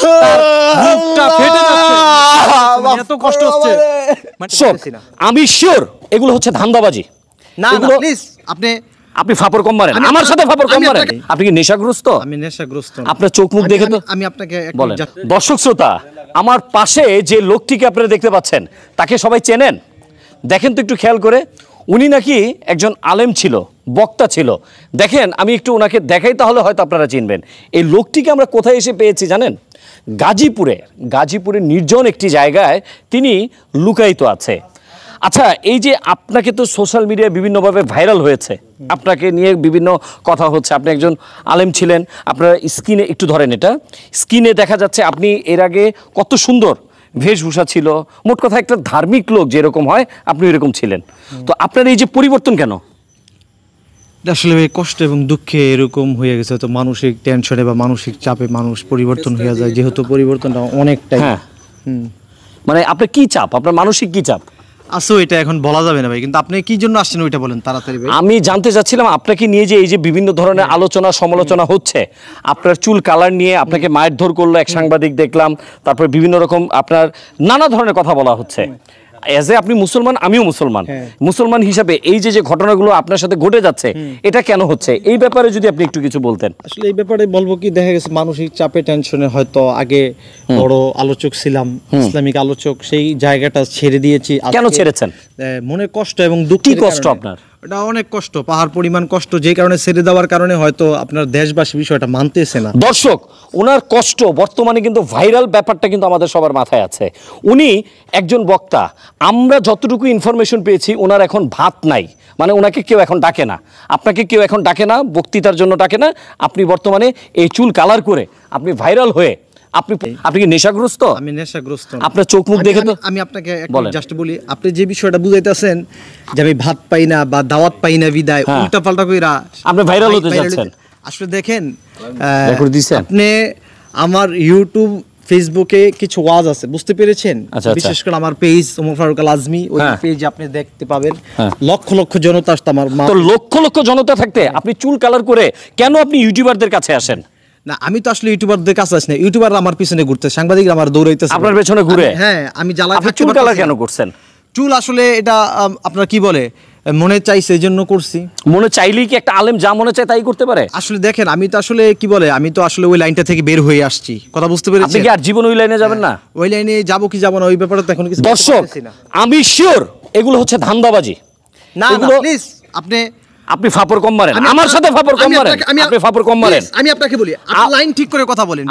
তার বুকটা ফেটে যাচ্ছে, এত কষ্ট হচ্ছে। আমি শিওর এগুলো হচ্ছে ধান্দাবাজি। না না প্লিজ আপনি ফাপড় কম মারেন, আমার সাথে ফাপড় কম মারেন। আপনি কি নেশাগ্রস্ত? আমি নেশাগ্রস্ত। আপনার চোখ মুখ দেখে তো আমি আপনাকে বলেন। দর্শক শ্রোতা, আমার পাশে যে লোকটিকে আপনারা দেখতে পাচ্ছেন তাকে সবাই চেনেন? দেখেন তো একটু খেয়াল করে, উনি নাকি একজন আলেম ছিল, বক্তা ছিল। দেখেন আমি একটু ওনাকে দেখাই, তাহলে হয়তো আপনারা চিনবেন। এই লোকটিকে আমরা কোথায় এসে পেয়েছি জানেন? গাজীপুরে নির্জন একটি জায়গায় তিনি লুকায়িত আছে। আচ্ছা, এই যে আপনাকে তো সোশ্যাল মিডিয়ায় বিভিন্নভাবে ভাইরাল হয়েছে, আপনাকে নিয়ে বিভিন্ন কথা হচ্ছে। আপনি একজন আলেম ছিলেন, আপনারা স্ক্রিনে একটু ধরেন, এটা স্ক্রিনে দেখা যাচ্ছে আপনি এর আগে কত সুন্দর বেশভূষা ছিল, মোট কথা একটা ধার্মিক লোক যেরকম হয় আপনি এরকম ছিলেন। তো আপনার এই যে পরিবর্তন কেন? আসলে কষ্ট এবং দুঃখে এরকম হয়ে গেছে, তো মানসিক টেনশনে বা মানসিক চাপে মানুষ পরিবর্তন হয়ে যায়, যেহেতু পরিবর্তনটা অনেকটাই। মানে আপনার কি চাপ, আপনার মানসিক কি চাপ? আসো এটা এখন বলা যাবে না ভাই, কিন্তু আপনি কি জন্য আসছেন ওইটা বলেন তাড়াতাড়ি ভাই। আমি জানতে চাচ্ছিলাম আপনাকে নিয়ে যে এই যে বিভিন্ন ধরনের আলোচনা সমালোচনা হচ্ছে, আপনার চুল কালার নিয়ে আপনাকে মারধর করলো এক সাংবাদিক দেখলাম, তারপরে বিভিন্ন রকম আপনার নানা ধরনের কথা বলা হচ্ছে। এজ এ আপনি মুসলমান, আমিও মুসলমান হিসাবে এই যে যে ঘটনাগুলো আপনার সাথে ঘটে যাচ্ছে, এটা কেন হচ্ছে, এই ব্যাপারে যদি আপনি একটু কিছু বলতেন। আসলে এই ব্যাপারে বলবো কি, দেখা গেছে মানসিক চাপে টেনশনে হয়তো আগে বড় আলোচক ছিলাম, ইসলামিক আলোচক, সেই জায়গাটা ছেড়ে দিয়েছি। কেন ছেড়েছেন? মনে কষ্ট এবং দুঃখ। কি কষ্ট আপনার? এটা অনেক কষ্ট, পাহাড় পরিমাণ কষ্ট, যে কারণে ছেড়ে দেওয়ার কারণে হয়তো আপনার দেশবাসী বিষয়টা মানতেছে না। দর্শক, ওনার কষ্ট বর্তমানে কিন্তু ভাইরাল ব্যাপারটা কিন্তু আমাদের সবার মাথায় আছে। উনি একজন বক্তা, আমরা যতটুকু ইনফরমেশন পেয়েছি ওনার এখন ভাত নাই, মানে ওনাকে কেউ এখন ডাকে না, আপনাকে কেউ এখন ডাকে না, বক্তৃতার জন্য ডাকে না। আপনি বর্তমানে এই চুল কালার করে আপনি ভাইরাল হয়ে আপনি কি নেশাগ্রস্ত? আমি নেশাগ্রস্ত। আপনার চোখ মুখ দেখে তো আমি আপনাকে জাস্ট বলি, আপনি যে বিষয়টা বুঝাইতেছেন যে আমি ভাত পাই না বা দাওয়াত পাই না বিদায়, উল্টা পাল্টা কইরা আপনি ভাইরাল হতে যাচ্ছেন। আসলে দেখেন, আপনি আমার ইউটিউব ফেসবুকে কিছু ওয়াজ আছে, বুঝতে পেরেছেন? বিশেষ করে আমার পেজ ওমর ফারুক আল আজমি, ওই পেজে আপনি দেখতে পাবেন লক্ষ লক্ষ জনতা আসতে। আমার তো লক্ষ লক্ষ জনতা থাকতে আপনি চুল কালার করে কেন আপনি ইউটিউবারদের কাছে আসেন? না, আমি তো আসলে ইউটিউবারদের কাছে আসি না, ইউটিউবাররা আমার পিছনে ঘুরতে, সাংবাদিকরা আমার দৌড়াইতেছে। আপনার পেছনে ঘুরে? হ্যাঁ, আমি জ্বালায় থাকতে। চুল কালার কেন করছেন? চুল আসলে এটা আপনার কি বলে, মনে চাইছে এই জন্য করছি। মনে চাইলেই কি একটা আলেম যা মনে চায় তাই করতে পারে? আসলে দেখেন, আমি তো আসলে কি বলে, আমি তো আসলে ওই লাইনটা থেকে বের হয়ে আসছি, কথা বুঝতে পেরেছেন? আপনি কি আর জীবন ওই লাইনে যাবেন না? ওই লাইনে যাবো কি যাবো না ওই ব্যাপারে তো এখন কিছু। দর্শক, আমি শিওর এগুলো হচ্ছে ধান্দাবাজি। না না প্লিজ, আপনি ফাপড় কম মারেন, আমার সাথে ফাপড় কম মারেন, আপনি ফাপড় কম মারেন। আমি আপনাকে বলি, আপনি লাইন ঠিক করে কথা বলেন।